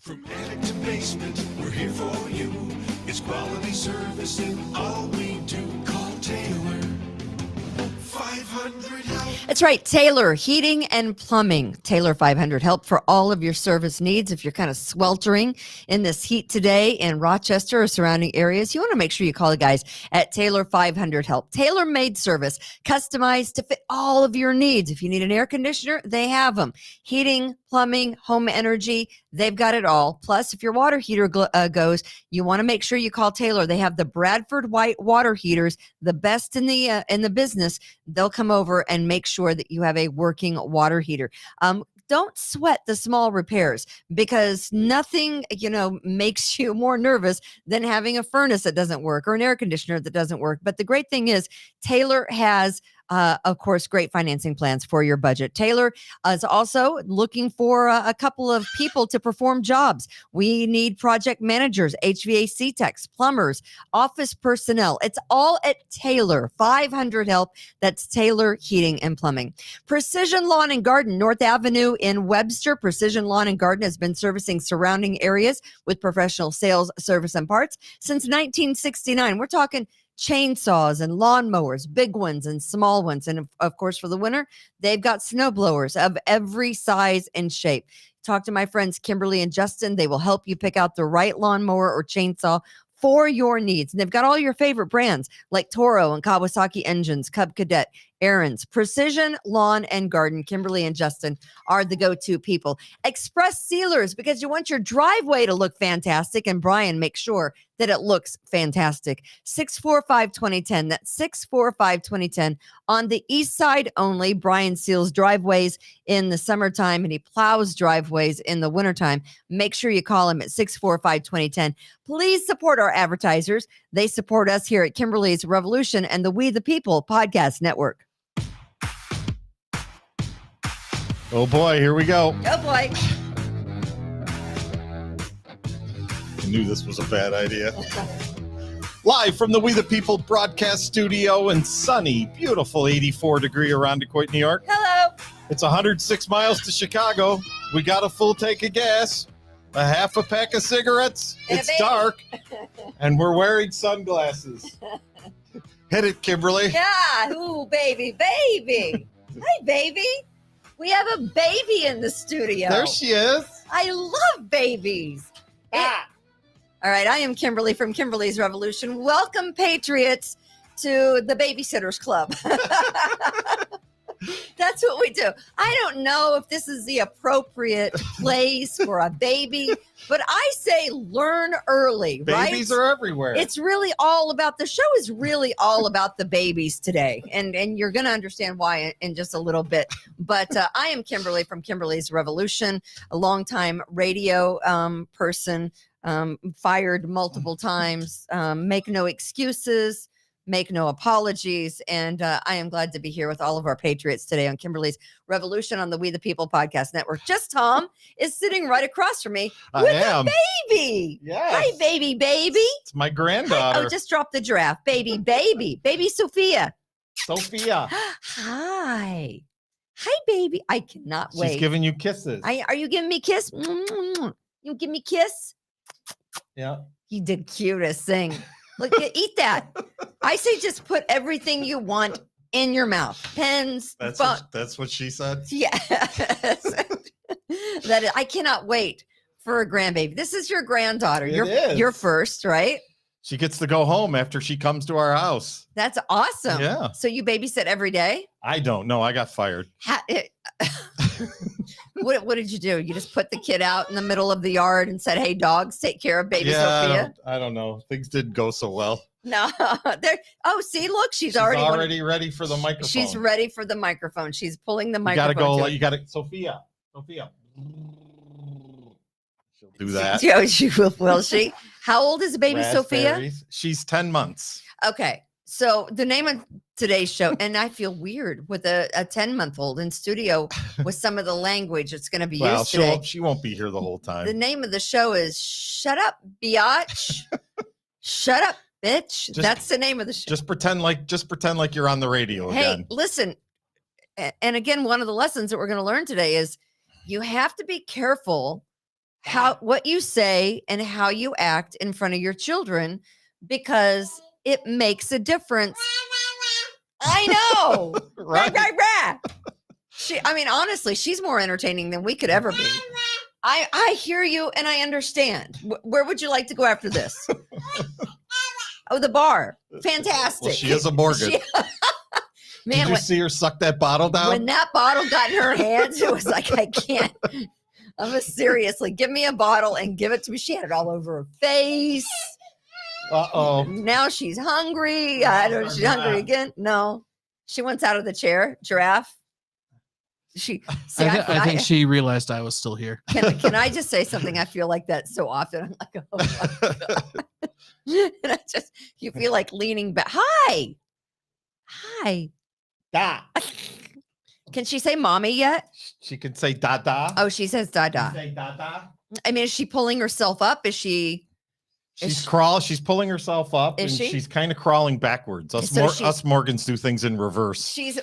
From attic to basement, we're here for you. It's quality service in all we do. Call Taylor. 500 help. That's right, Taylor Heating and Plumbing. Taylor 500 help for all of your service needs. If you're kind of sweltering in this heat today in Rochester or surrounding areas, you want to make sure you call the guys at Taylor 500 help. Tailor-made service, customized to fit all of your needs. If you need an air conditioner, they have them. Heating, plumbing, home energy, they've got it all. Plus, if your water heater goes, you want to make sure you call Taylor. They have the Bradford White water heaters, the best in the business. They'll come over and make sure that you have a working water heater. Don't sweat the small repairs, because nothing, makes you more nervous than having a furnace that doesn't work or an air conditioner that doesn't work. But the great thing is Taylor has of course, great financing plans for your budget. Taylor is also looking for a couple of people to perform jobs. We need project managers, HVAC techs, plumbers, office personnel. It's all at Taylor 500 help. That's Taylor Heating and Plumbing. Precision Lawn and Garden, North Avenue in Webster. Precision Lawn and Garden has been servicing surrounding areas with professional sales, service, and parts since 1969. We're talking chainsaws and lawnmowers, big ones and small ones. And of course, for the winter, they've got snow blowers of every size and shape. Talk to my friends Kimberly and Justin. They will help you pick out the right lawnmower or chainsaw for your needs. And they've got all your favorite brands like Toro and Kawasaki engines, Cub Cadet, Aaron's. Precision Lawn and Garden. Kimberly and Justin are the go-to people. Express Sealers, because you want your driveway to look fantastic, and Brian makes sure that it looks fantastic. 645-2010. That's 645-2010. On the east side only, Brian seals driveways in the summertime and he plows driveways in the wintertime. Make sure you call him at 645-2010. Please support our advertisers. They support us here at Kimberly's Revolution and the We the People Podcast Network. Oh boy, here we go. Oh boy. I knew this was a bad idea. Live from the We the People broadcast studio in sunny, beautiful 84-degree Irondequoit, New York. Hello. It's 106 miles to Chicago. We got a full tank of gas, a half a pack of cigarettes. And it's dark, and we're wearing sunglasses. Hit it, Kimberly. Yeah. Ooh, baby. Hi, baby. We have a baby in the studio. There she is. I love babies. All right, I am Kimberly from Kimberly's Revolution. Welcome, Patriots, to the Babysitters Club. That's what we do. I don't know if this is the appropriate place for a baby, but I say learn early, right? Babies are everywhere. It's really all about, the show is really all about the babies today. And you're going to understand why in just a little bit. But I am Kimberly from Kimberly's Revolution, a longtime radio person, fired multiple times, make no excuses, make no apologies. And I am glad to be here with all of our Patriots today on Kimberly's Revolution on the We the People Podcast Network. Just Tom is sitting right across from me with a baby. Yes. Hi, baby. It's my granddaughter. Oh, just drop the giraffe. Baby Sophia. Sophia. Hi, baby. I cannot wait. She's giving you kisses. Are you giving me a kiss? You give me a kiss? Yeah. You did cutest thing. Look, eat that. I say just put everything you want in your mouth. Pens. That's what she said? Yes. I cannot wait for a grandbaby. This is your granddaughter. You're first, right? She gets to go home after she comes to our house. That's awesome. Yeah. So you babysit every day? I don't know. I got fired. What did you do? You just put the kid out in the middle of the yard and said, "Hey, dogs, take care of baby Sophia." I don't know. Things didn't go so well. No. See, look, she's already ready for the microphone. She's ready for the microphone. She's pulling the microphone. You gotta go. Sophia. She'll do that. Will she? How old is baby Sophia? She's 10 months. Okay. So the name of today's show, and I feel weird with a 10-month-old in studio with some of the language it's going to be used today. She won't be here the whole time. The name of the show is Shut Up, Biatch. Shut Up, Bitch. That's the name of the show. Just pretend like you're on the radio again. Hey, listen. And again, one of the lessons that we're going to learn today is you have to be careful what you say and how you act in front of your children, because it makes a difference. I know. Right. Rah. Honestly, she's more entertaining than we could ever be. I hear you and I understand. Where would you like to go after this? Oh, the bar. Fantastic. Well, she is a Morgan. Man, did you see her suck that bottle down? when that bottle got in her hands, it was like, I can't. Seriously, give me a bottle and give it to me. She had it all over her face. Uh-oh. Now she's hungry. I don't know. She's hungry again. No, she wants out of the chair. Giraffe. I think she realized I was still here. Can I just say something? I feel like that so often. I'm like, oh my God. And you feel like leaning back. Hi. Da. Can she say mommy yet? She can say da-da. Oh, she says da-da. Say da-da. I mean, is she pulling herself up? Is she? She's pulling herself up, Is and she? she's kind of crawling backwards. Us Morgans do things in reverse. She's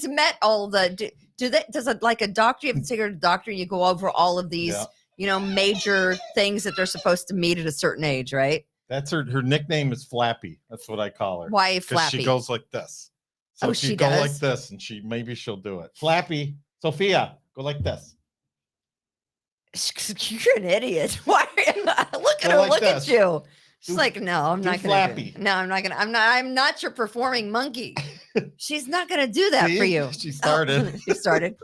met all the does it like a doctor? You have to take her to the doctor and you go over all of these, major things that they're supposed to meet at a certain age, right? That's her nickname is Flappy. That's what I call her. Why Because Flappy? she goes like this. So Oh, if you she go does? like this, and she'll do it. Flappy. Sophia, go like this. You're an idiot. Why? Look at Go her. like Look this. at you. She's Do- like, no, I'm do not going Flappy. to. No, I'm not going to. I'm not your performing monkey. She's not going to do that See? for you. She started. She started.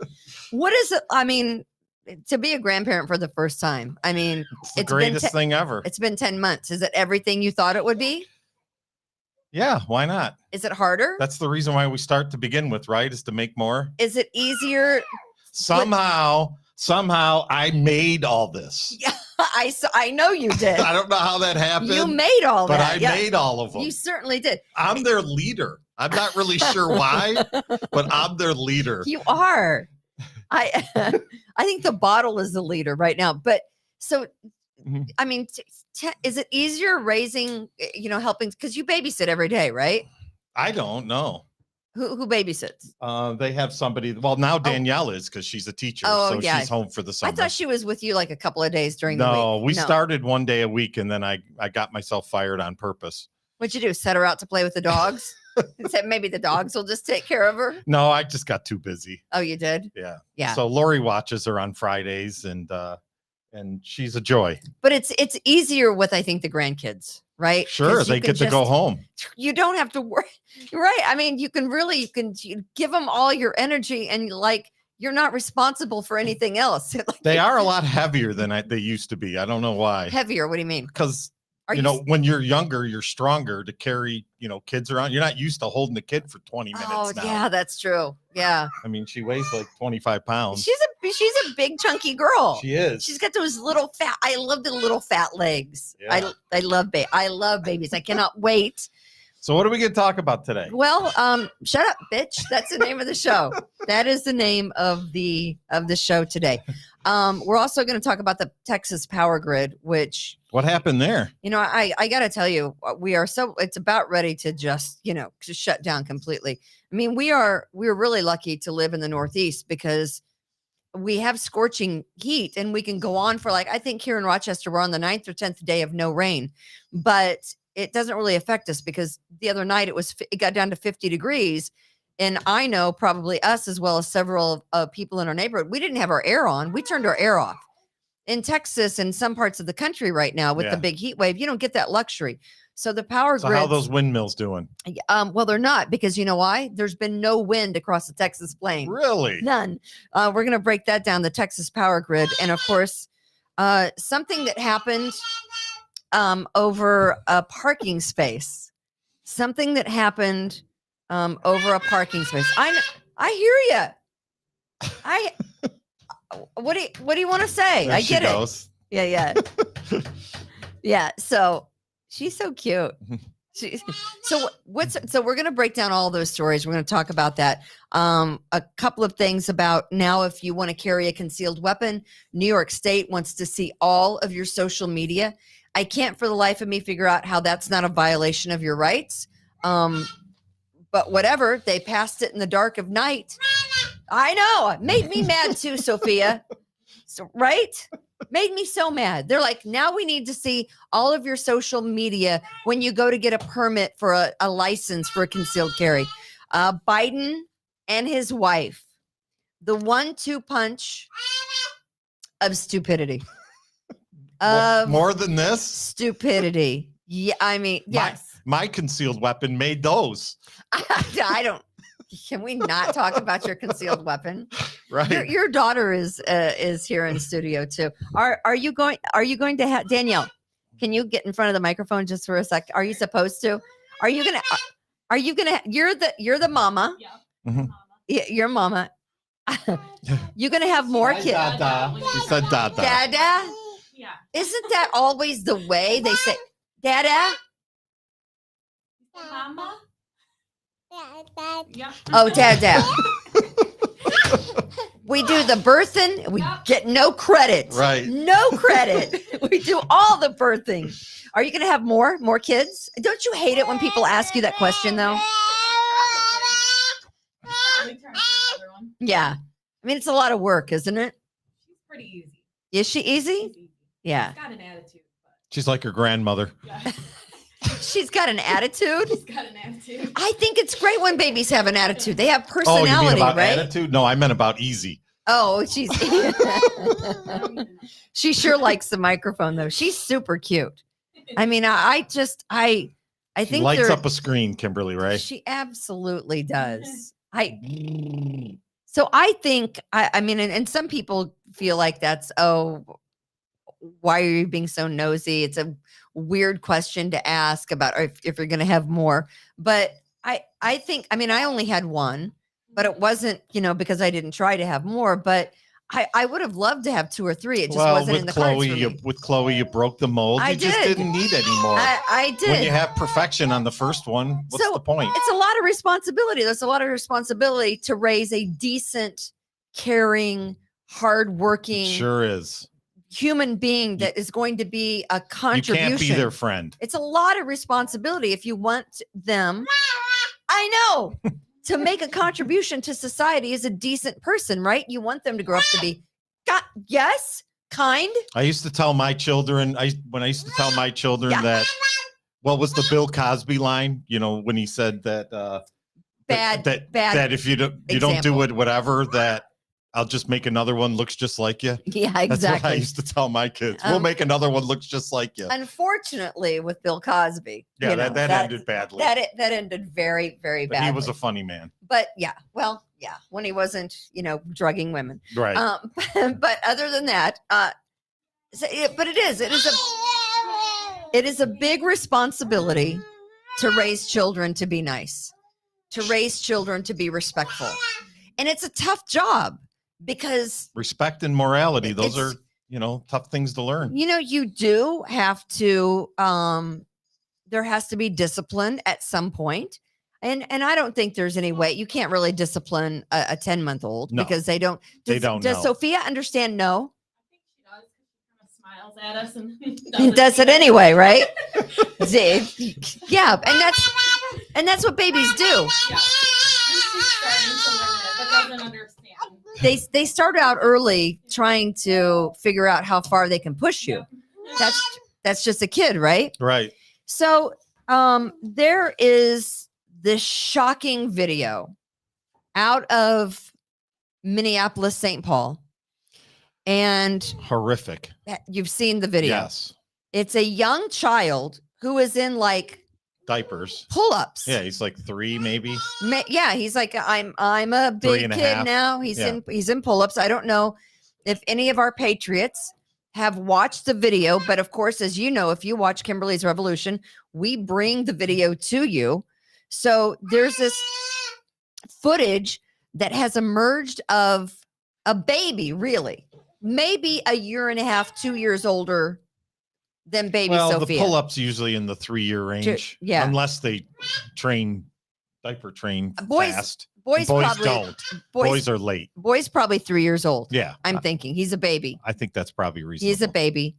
What is it? I mean, to be a grandparent for the first time. I mean, It's the it's been greatest thing ever. it's been 10 months. Is it everything you thought it would be? Yeah, why not? Is it harder? That's the reason why we start to begin with, right? Is to make more. Is it easier? Somehow I made all this. Yeah, I know you did. I don't know how that happened. You made all but that. I made all of them. You certainly did. I'm their leader. I'm not really sure why, but I'm their leader. You are. I think the bottle is the leader right now. But so, Mhm. I mean, is it easier raising, helping? Because you babysit every day, right? I don't know. Who babysits? They have somebody. Well, now Danielle is because she's a teacher, Oh, so yeah. she's home for the summer. I thought she was with you like a couple of days during the week. No, we started one day a week, and then I got myself fired on purpose. What'd you do? Set her out to play with the dogs? And said maybe the dogs will just take care of her. No, I just got too busy. Oh, you did? Yeah. Yeah. So Lori watches her on Fridays, and she's a joy. But it's easier with, I think, the grandkids, right? Sure, 'Cause you they can get to go just- home. You don't have to worry, right? I mean, you can give them all your energy, and you're not responsible for anything else. They are a lot heavier than they used to be. I don't know why. Heavier. What do you mean? Because Are when you're younger, you're stronger to carry kids around. You're not used to holding a kid for 20 minutes. Oh, now. yeah, that's true. Yeah, I mean, she weighs like 25 pounds. she's a big chunky girl. She is. She's got those little fat. I love the little fat legs. Yeah. I love babies. I cannot wait. So what are we going to talk about today? Well, shut up, bitch. That's the name of the show. That is the name of the show today. We're also going to talk about the Texas power grid, which, What happened there? I got to tell you, it's about ready to just, to shut down completely. I mean, we're really lucky to live in the Northeast because we have scorching heat and we can go on for I think here in Rochester, we're on the 9th or 10th day of no rain, but it doesn't really affect us because the other night it got down to 50 degrees. And I know probably us as well as several people in our neighborhood, we didn't have our air on. We turned our air off. In Texas and some parts of the country right now with the big heat wave, you don't get that luxury. So the power grid. So how are those windmills doing? Well, they're not, because you know why? There's been no wind across the Texas plain. Really? None. We're going to break that down, the Texas power grid. And of course, something that happened over a parking space. Something that happened over a parking space. I hear you. What do you want to say? There I she get it. goes. Yeah. Yeah. So she's so cute. So we're going to break down all those stories. We're going to talk about that. A couple of things about now, if you want to carry a concealed weapon, New York State wants to see all of your social media. I can't for the life of me figure out how that's not a violation of your rights. But whatever, they passed it in the dark of night. I know, it made me mad too, Sophia. right? Made me so mad. They're like, now we need to see all of your social media when you go to get a permit for a license for a concealed carry. Biden and his wife, the 1-2 punch of stupidity. More than this? Stupidity. Yeah, I mean, yes. My concealed weapon made those. I don't. Can we not talk about your concealed weapon? Right. Your daughter is here in studio too. Are you going to have Danielle? Can you get in front of the microphone just for a sec? Are you supposed to? Are you gonna? You're the mama. Yeah. Mhm. Mama. Your mama. You're gonna have more kids. Dada. She said dada. Dada. Yeah. Isn't that always the way they say? Dada. Mama. Yeah. Oh, dada. We do the birthing. We get no credit. Right. No credit. We do all the birthing. Are you going to have more kids? Don't you hate it when people ask you that question, though? Let me turn to another one. Yeah. I mean, it's a lot of work, isn't it? She's pretty easy. Is she easy? She's easy. Yeah. She's got an attitude. She's like her grandmother. Yeah. She's got an attitude. She's got an attitude. I think it's great when babies have an attitude. They have Oh, you personality, mean about right? attitude? No, I meant about easy. Oh, she's I don't even know. she sure likes the microphone though. She's super cute. I mean, I She think lights they're- up a screen, Kimberly, right? She absolutely does. So I think I mean, and some people feel like that's why are you being so nosy? It's a weird question to ask about if you're going to have more. But I think, I mean, I only had one, but it wasn't, because I didn't try to have more. But I would have loved to have 2 or 3. It just wasn't in the cards for me. With Chloe, you broke the mold. I You just did. didn't need any more. I did. When you have perfection on the first one, what's So, the point? It's a lot of responsibility. There's a lot of responsibility to raise a decent, caring, hardworking Sure is. human being that is going to be a You contribution. can't be their friend. It's a lot of responsibility if you want them, I know, to make a contribution to society as a decent person, right? You want them to grow up to be, kind. I used to tell my children, Yeah. that, what was the Bill Cosby line? When he said that, Bad that if you don't do example. it, whatever, that I'll just make another one looks just like you. Yeah, That's what I exactly. used to tell my kids. We'll make another one looks just like you. Unfortunately, with Bill Cosby, Yeah, that ended badly. That ended very, very But badly. he was a funny man. But yeah, when he wasn't, drugging women. Right. But other than that, it is a big responsibility to raise children to be nice, to raise children to be respectful. And it's a tough job because, Respect and morality. Those are, It's- tough things to learn. you do have to, there has to be discipline at some point. And I don't think there's any way you can't really discipline a 10-month-old No, because they don't. they don't Does know. Sophia understand? No. I think she does. She kind of smiles at us and He does it anyway, right? Yeah, and that's what babies do. Yeah. She's starting to learn it, but doesn't understand. They start out early trying to figure out how far they can push you. That's just a kid, right? Right. So there is this shocking video out of Minneapolis, St. Paul, and Horrific. you've seen the video. Yes. It's a young child who is in like Diapers. pull-ups. Yeah, he's like 3, maybe. Yeah, he's like, I'm a 3 big and a kid half. now. He's Yeah. in pull-ups. I don't know if any of our patriots have watched the video, but of course, as you know, if you watch Kimberly's Revolution, we bring the video to you. So there's this footage that has emerged of a baby, really, maybe a year and a half, 2 years older than baby Well, Sophia. the pull-ups usually in the 3-year range. yeah. Unless they diaper train Boys- fast. Boys probably don't. Boys are late. boys probably 3 years old. Yeah. I'm thinking he's a baby. I think that's probably reasonable. He's a baby.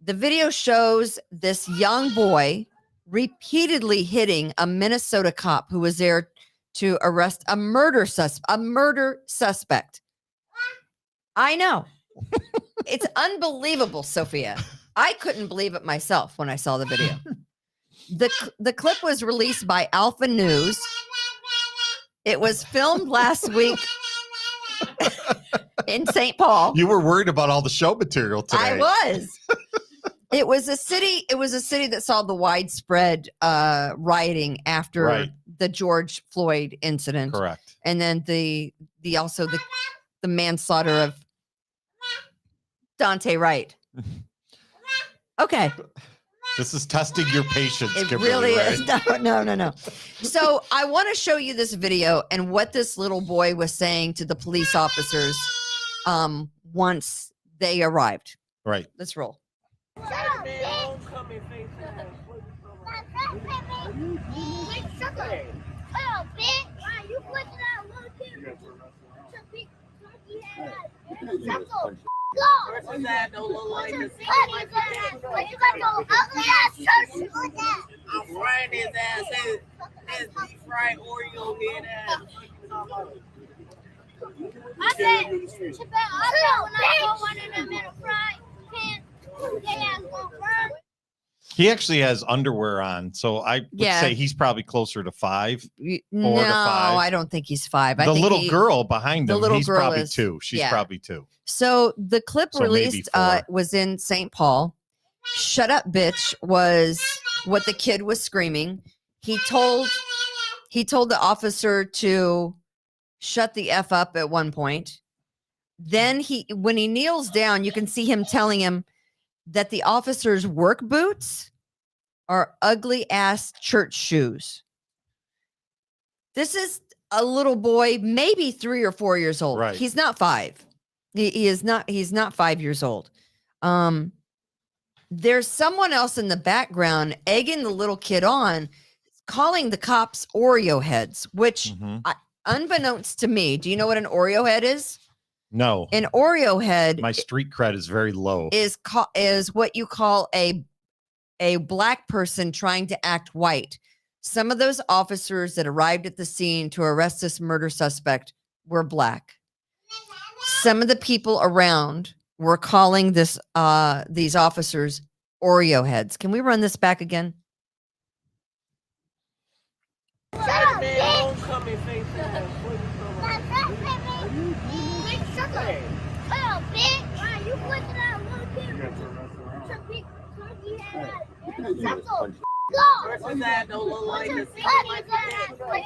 The video shows this young boy repeatedly hitting a Minnesota cop who was there to arrest a murder suspect. I know. It's unbelievable, Sophia. I couldn't believe it myself when I saw the video. The clip was released by Alpha News. It was filmed last week in St. Paul. You were worried about all the show material today. I was. It was a city that saw the widespread rioting after the George Floyd incident. Correct. And then the manslaughter of Dante Wright. Okay. This is testing your patience, It Kimberly, really right? is. No. So I want to show you this video and what this little boy was saying to the police officers once they arrived. Right. Let's roll. What's that? Don't look like a you got no ugly ass church. I'm frying his ass. His deep fried Oreo head ass. I said, when I go one of them in a fry pan, they ass won't burn. He actually has underwear on, so I would say he's probably closer to 5. 4 to 5. I don't think he's 5. I The think little girl behind him, he's probably is 2. She's probably 2. So the clip So maybe released 4. was in St. Paul. Shut up, bitch was what the kid was screaming. He told the officer to shut the F up at one point. Then when he kneels down, you can see him telling him that the officer's work boots are ugly ass church shoes. This is a little boy, maybe 3 or 4 years old. Right. He's not 5. He is not. He's not 5 years old. There's someone else in the background egging the little kid on, calling the cops Oreo heads, which unbeknownst to me, do you know what an Oreo head is? No. An Oreo head, My street cred is very low. is what you call a black person trying to act white. Some of those officers that arrived at the scene to arrest this murder suspect were black. Some of the people around were calling these officers Oreo heads. Can we run this back again? Shut up, bitch! Shut up, bitch! Why you pushing out little kids? Shut up. What's that? Don't look like a You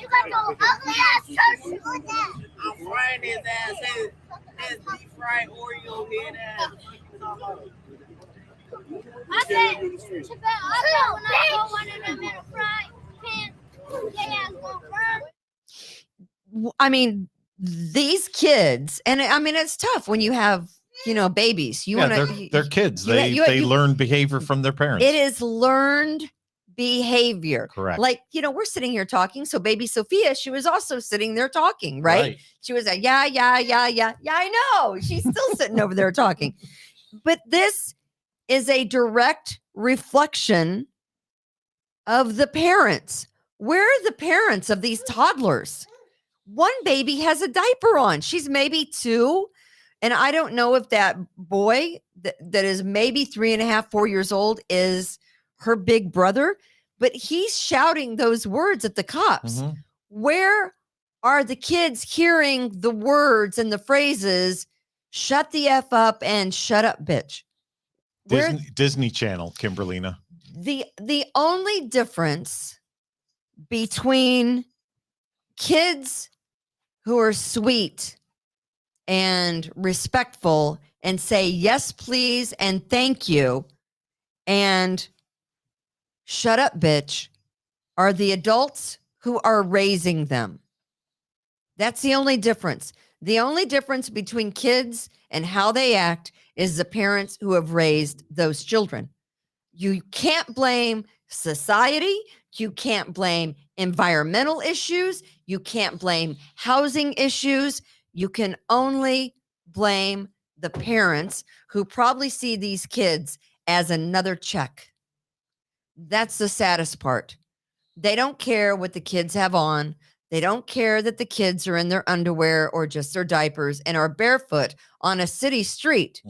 got no ugly ass church shoes. I'm frying his ass. His deep fried Oreo head ass. I said, when I go one of them in a fry pan, they ass won't burn. I mean, these kids, and I mean, it's tough when you have, babies. They're kids. They learn behavior from their parents. It is learned behavior. Correct. Like, we're sitting here talking. So baby Sophia, she was also sitting there talking, right? She was like, yeah, I know. She's still sitting over there talking. But this is a direct reflection of the parents. Where are the parents of these toddlers? One baby has a diaper on. She's maybe 2. And I don't know if that boy that is maybe 3.5, 4 years old is her big brother, but he's shouting those words at the cops. Where are the kids hearing the words and the phrases, shut the F up and shut up, bitch? Disney Channel, Kimberlina. The only difference between kids who are sweet and respectful and say yes, please, and thank you, and shut up, bitch, are the adults who are raising them. That's the only difference. The only difference between kids and how they act is the parents who have raised those children. You can't blame society. You can't blame environmental issues. You can't blame housing issues. You can only blame the parents who probably see these kids as another check. That's the saddest part. They don't care what the kids have on. They don't care that the kids are in their underwear or just their diapers and are barefoot on a city street.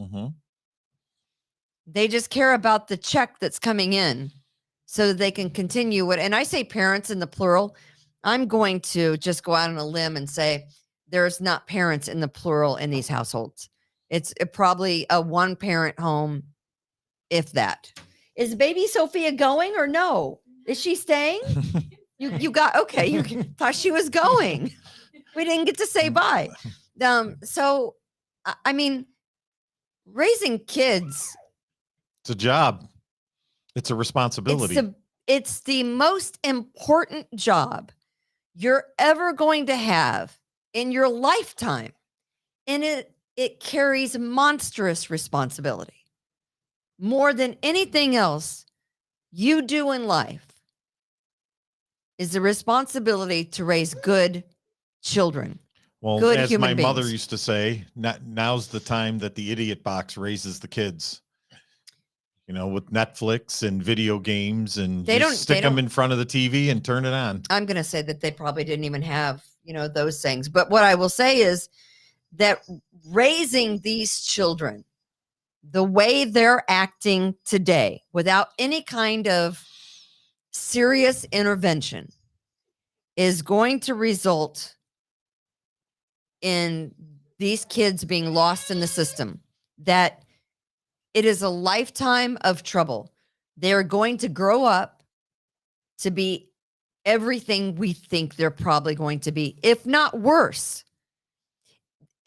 They just care about the check that's coming in so that they can continue it. And I say parents in the plural. I'm going to just go out on a limb and say there's not parents in the plural in these households. It's probably a one parent home, if that. Is baby Sophia going or no? Is she staying? You got okay. You thought she was going. We didn't get to say bye. So I mean, raising kids. It's a job. It's a responsibility. It's the most important job you're ever going to have in your lifetime. And it carries monstrous responsibility. More than anything else you do in life is the responsibility to raise good children. Well, good as human my beings. mother used to say, now's the time that the idiot box raises the kids. You know, with Netflix and video games, and stick them in front of the TV and turn it on. I'm going to say that they probably didn't even have, those things. But what I will say is that raising these children the way they're acting today without any kind of serious intervention is going to result in these kids being lost in the system, that it is a lifetime of trouble. They're going to grow up to be everything we think they're probably going to be, if not worse.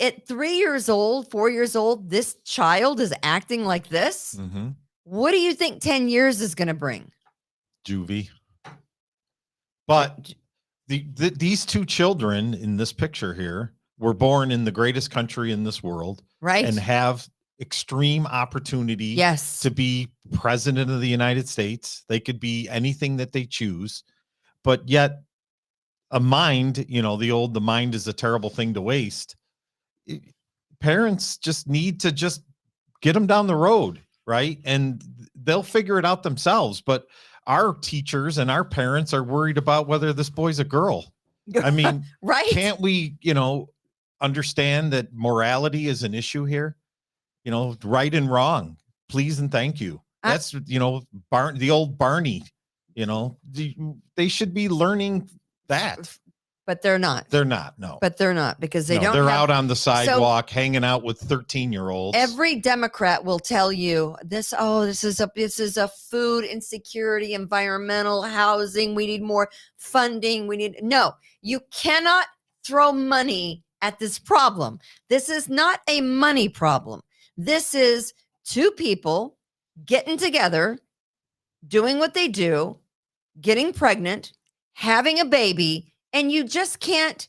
At 3 years old, 4 years old, this child is acting like this. Mm-hmm. What do you think 10 years is going to bring? Juvie. But these two children in this picture here were born in the greatest country in this world, right? And have extreme opportunity, yes, to be president of the United States. They could be anything that they choose, but yet a mind, the mind is a terrible thing to waste. Parents just need to just get them down the road, right? And they'll figure it out themselves. But our teachers and our parents are worried about whether this boy's a girl. I mean, right? Can't we, understand that morality is an issue here? Right and wrong, please and thank you. That's, the old Barney, they should be learning that. But they're not. They're not, no. But they're not, because they don't. They're out on the sidewalk hanging out with 13-year-olds. Every Democrat will tell you this is a food insecurity, environmental, housing. We need more funding. No, you cannot throw money at this problem. This is not a money problem. This is two people getting together, doing what they do, getting pregnant, having a baby, and you just can't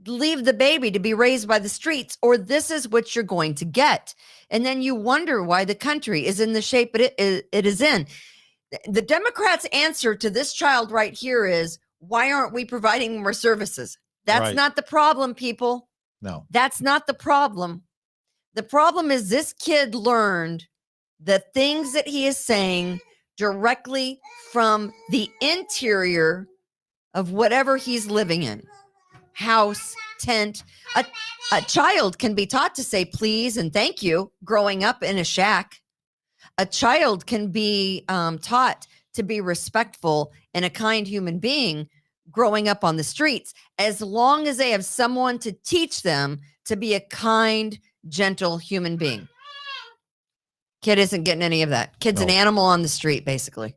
leave the baby to be raised by the streets, or this is what you're going to get. And then you wonder why the country is in the shape it is in. The Democrats' answer to this child right here is, why aren't we providing more services? That's right. Not the problem, people. No. That's not the problem. The problem is this kid learned the things that he is saying directly from the interior of whatever he's living in. House, tent. A child can be taught to say please and thank you growing up in a shack. A child can be taught to be respectful and a kind human being growing up on the streets, as long as they have someone to teach them to be a kind, gentle human being. Kid isn't getting any of that. Kid's an animal on the street, basically.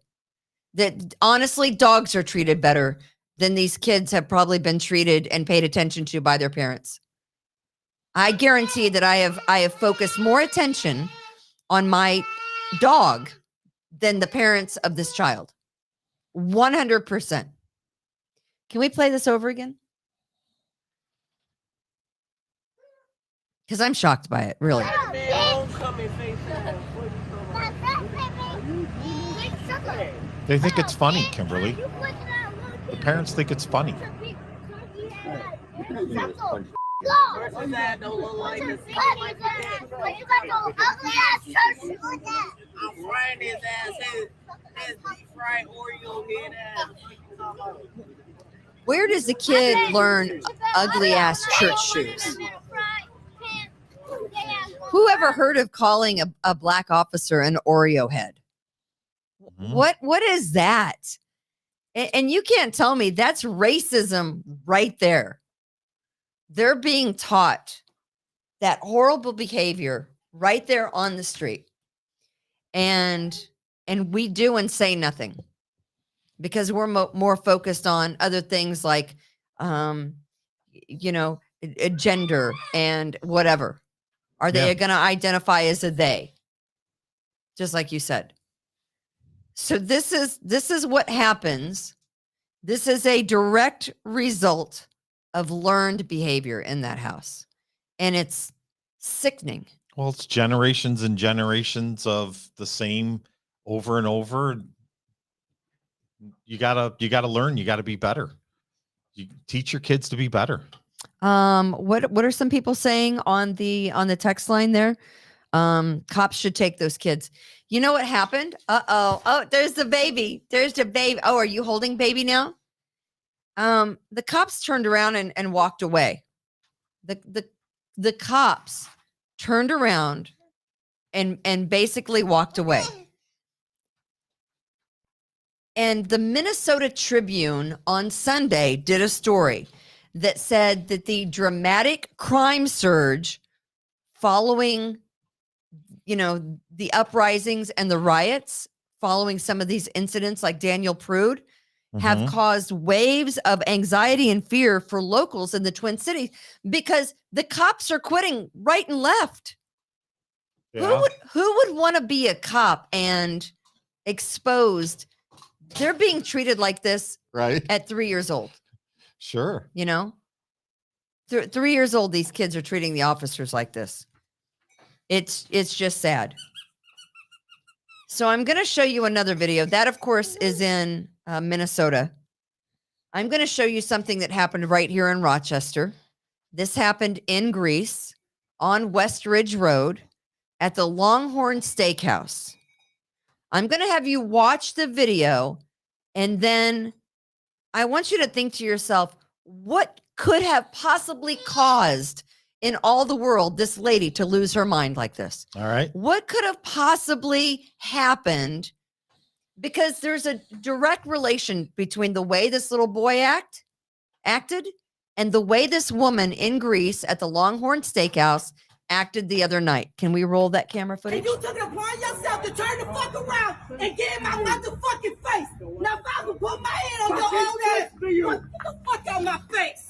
That honestly, dogs are treated better than these kids have probably been treated and paid attention to by their parents. I guarantee that I have focused more attention on my dog than the parents of this child. 100%. Can we play this over again? Because I'm shocked by it, really. They think it's funny, Kimberly. The parents think it's funny. Where does the kid learn ugly ass church shoes? Who ever heard of calling a black officer an Oreo head? Mhm. What is that? And you can't tell me that's racism right there. They're being taught that horrible behavior right there on the street. And we do and say nothing because we're more focused on other things like gender and whatever. Are they Yeah. going to identify as a they? Just like you said. So this is what happens. This is a direct result of learned behavior in that house. And it's sickening. Well, it's generations and generations of the same over and over. You gotta learn. You gotta be better. You teach your kids to be better. What are some people saying on the text line there? Cops should take those kids. You know what happened? Oh, there's the baby. There's the baby. Oh, are you holding baby now? The cops turned around and walked away. The cops turned around and basically walked away. And the Minnesota Tribune on Sunday did a story that said that the dramatic crime surge following, the uprisings and the riots following some of these incidents like Daniel Prude have Mhm. caused waves of anxiety and fear for locals in the Twin Cities because the cops are quitting right and left. Yeah. Who would want to be a cop and exposed? They're being treated like this Right. at 3 years old. Sure. 3 years old, these kids are treating the officers like this. It's just sad. So I'm going to show you another video. That, of course, is in Minnesota. I'm going to show you something that happened right here in Rochester. This happened in Greece on West Ridge Road at the Longhorn Steakhouse. I'm going to have you watch the video, and then I want you to think to yourself, what could have possibly caused in all the world this lady to lose her mind like this? All right. What could have possibly happened? Because there's a direct relation between the way this little boy acted and the way this woman in Greece at the Longhorn Steakhouse acted the other night. Can we roll that camera footage? And you took it upon yourself to turn the fuck around and get in my motherfucking face. Now, if I can put my hand on your old ass, get the fuck out of my face.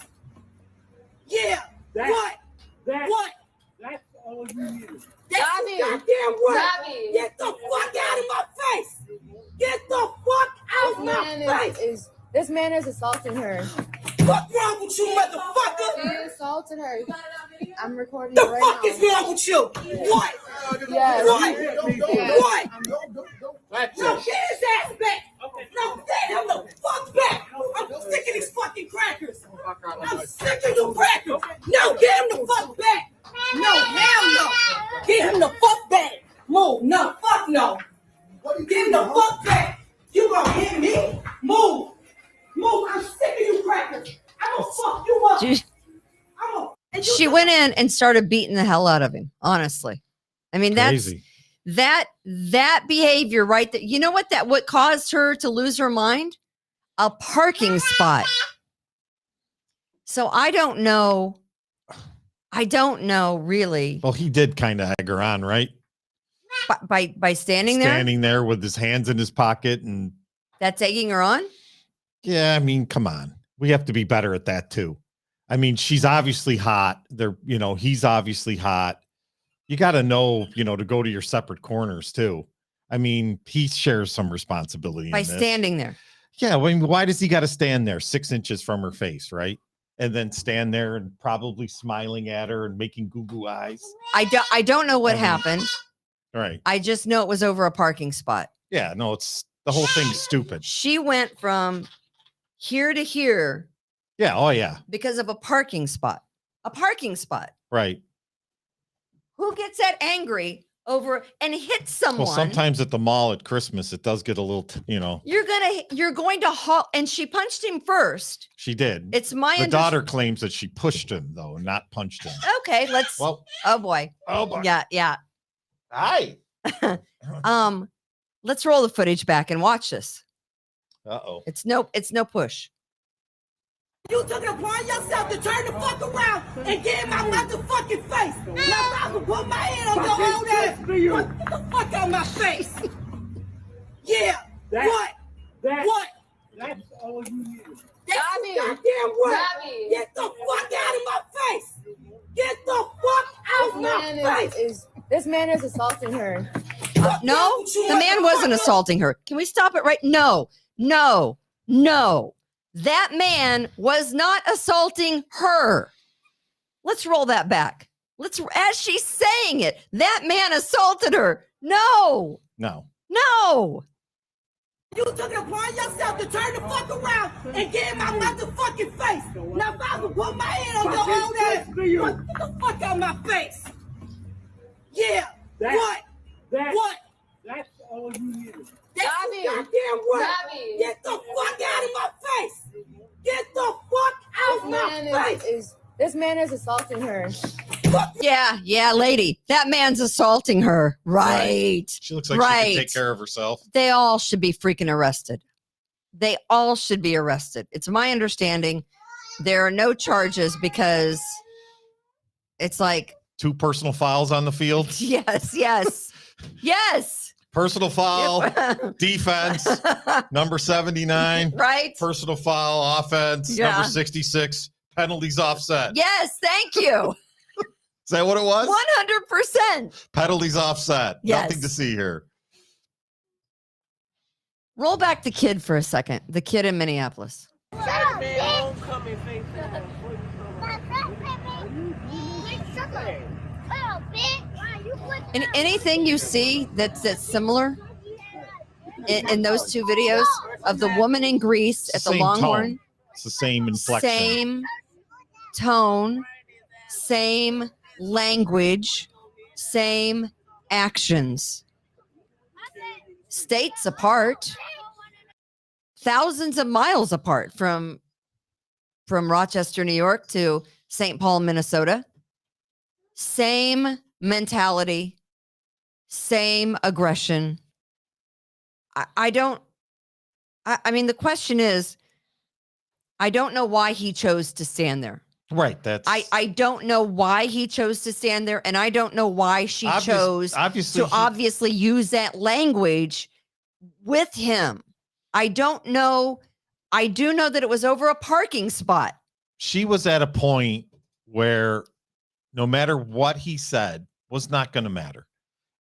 Yeah. What? That's all you need. That's Bobby. goddamn right. Bobby. Get the fuck out of my face. Get the fuck out of my face. This man is assaulting her. What's wrong with you, motherfucker? He assaulted her. I'm recording The it right fuck now. is wrong with you? What? Yes. What? No, get his ass back. No, get him the fuck back. I'm sick of these fucking crackers. I'm sick of you crackers. No, get him the fuck back. No, hell no. Get him the fuck back. Move. No, fuck no. Get him the fuck back. You gonna hit me? Move. Move. I'm sick of you crackers. I'm gonna fuck you up. She went in and started beating the hell out of him. Honestly, I mean Crazy. that behavior right there. You know what caused her to lose her mind? A parking spot. So I don't know really. Well, he did kind of egg her on, right? By standing there, Standing there with his hands in his pocket, and that's egging her on. yeah, I mean, come on. We have to be better at that too. I mean, she's obviously hot. He's obviously hot. You got to know, to go to your separate corners too. I mean, he shares some responsibility By in this. standing there. Yeah, I mean, why does he got to stand there 6 inches from her face, right? And then stand there and probably smiling at her and making goo-goo eyes. I don't know what I mean, happened. Right. I just know it was over a parking spot. Yeah, no, it's the whole thing's stupid. She went from here to here Yeah, oh yeah. because of a parking spot. A parking spot. Right. Who gets that angry over and hit someone. Well, sometimes at the mall at Christmas, it does get a little, you're going to haul, and she punched him first. She did. It's my The daughter claims that she pushed him, though, not punched him. Okay, let's. Well, oh boy. Yeah. Hi. Let's roll the footage back and watch this. Uh-oh. It's no push. You took it upon yourself to turn the fuck around and get in my motherfucking face. Now I can put my hand on your old ass. Get the fuck out of my face. Yeah. What? That's all you need. That's goddamn what? Get the fuck out of my face. Get the fuck out of my face. This man is assaulting her. No, the man wasn't assaulting her. Can we stop it right? No. That man was not assaulting her. Let's roll that back. As she's saying it, that man assaulted her. No. You took it upon yourself to turn the fuck around and get in my motherfucking face. Now if I can put my hand on your old ass, get the fuck out of my face. Yeah. What? That's all you need. That's goddamn what? Get the fuck out of my face. Get the fuck out of my face. This man is assaulting her. Yeah, lady. That man's assaulting her. Right. She looks like she can take care of herself. They all should be freaking arrested. They all should be arrested. It's my understanding there are no charges because it's like 2 personal files on the field. Yes. Personal foul, defense, number 79. Right. Personal foul, offense, number 66. Penalties offset. Yes, thank you. Is that what it was? 100%. Penalties offset. Yes. Nothing to see here. Roll back the kid for a second. The kid in Minneapolis. And anything you see that's similar in those 2 videos of the woman in Greece at the Same Longhorn. tone. It's the same inflection. Same tone, same language, same actions. States apart, thousands of miles apart from Rochester, New York to St. Paul, Minnesota. Same mentality, same aggression. I mean, the question is, I don't know why he chose to stand there. Right. I don't know why he chose to stand there, and I don't know why she chose to obviously use that language with him. I don't know. I do know that it was over a parking spot. She was at a point where no matter what he said was not going to matter.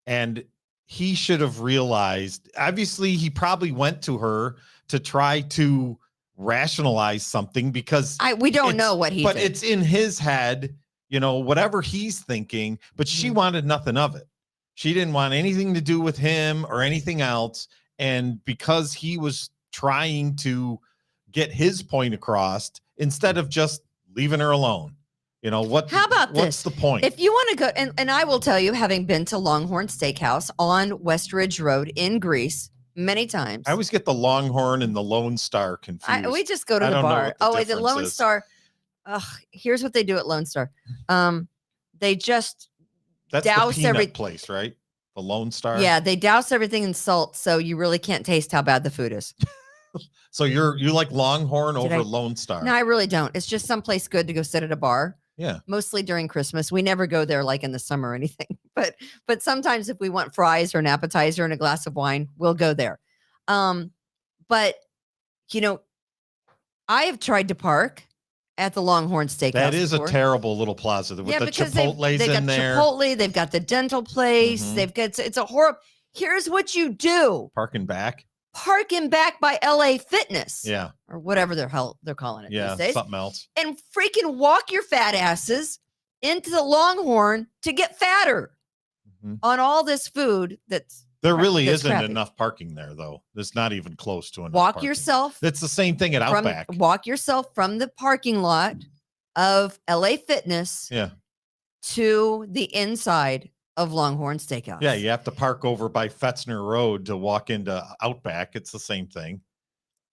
And he should have realized, obviously, he probably went to her to try to rationalize something because we don't know what he but did. It's in his head, whatever he's thinking, but she wanted nothing of it. She didn't want anything to do with him or anything else. And because he was trying to get his point across instead of just leaving her alone. How about this? What's the point? If you want to go, and I will tell you, having been to Longhorn Steakhouse on West Ridge Road in Greece many times. I always get the Longhorn and the Lone Star confused. We just go to the bar. The Lone Star. Here's what they do at Lone Star. They just douse the peanut place, right? The Lone Star. Yeah, they douse everything in salt, so you really can't taste how bad the food is. So you like Longhorn over Lone Star? No, I really don't. It's just someplace good to go sit at a bar. Yeah. Mostly during Christmas. We never go there like in the summer or anything. But sometimes if we want fries or an appetizer and a glass of wine, we'll go there. But I have tried to park at the Longhorn Steakhouse. That is before. A terrible little plaza with the Chipotle's they got in there. Chipotle, they've got the dental place. Mm-hmm. They've got it's a horrible. Here's what you do: parking back by LA Fitness, or whatever they're calling it these days, something else, and freaking walk your fat asses into the Longhorn to get fatter on all this food. There really isn't enough parking there, though. There's not even close to enough. Walk yourself. It's the same thing at Outback. Walk yourself from the parking lot of LA Fitness to the inside of Longhorn Steakhouse. Yeah, you have to park over by Fetzner Road to walk into Outback. It's the same thing.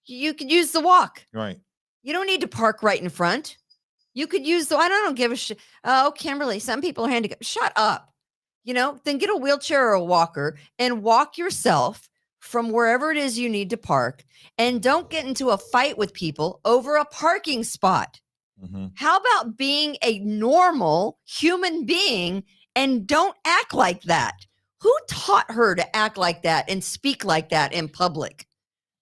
You could use the walk. Right. You don't need to park right in front. You could use the, I don't give a shit. Oh, Kimberly, some people are handicapped. Shut up. Then get a wheelchair or a walker and walk yourself from wherever it is you need to park, and don't get into a fight with people over a parking spot. Mm-hmm. How about being a normal human being and don't act like that? Who taught her to act like that and speak like that in public?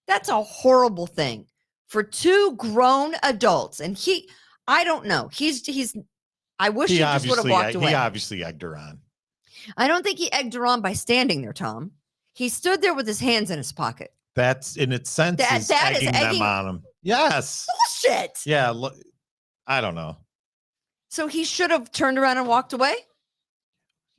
That's a horrible thing for two grown adults. And I don't know. I wish he just would have walked away. He obviously egged her on. I don't think he egged her on by standing there, Tom. He stood there with his hands in his pocket. That's in its sense that is egging them on him. Yes. Bullshit. Yeah. Look, I don't know. So he should have turned around and walked away?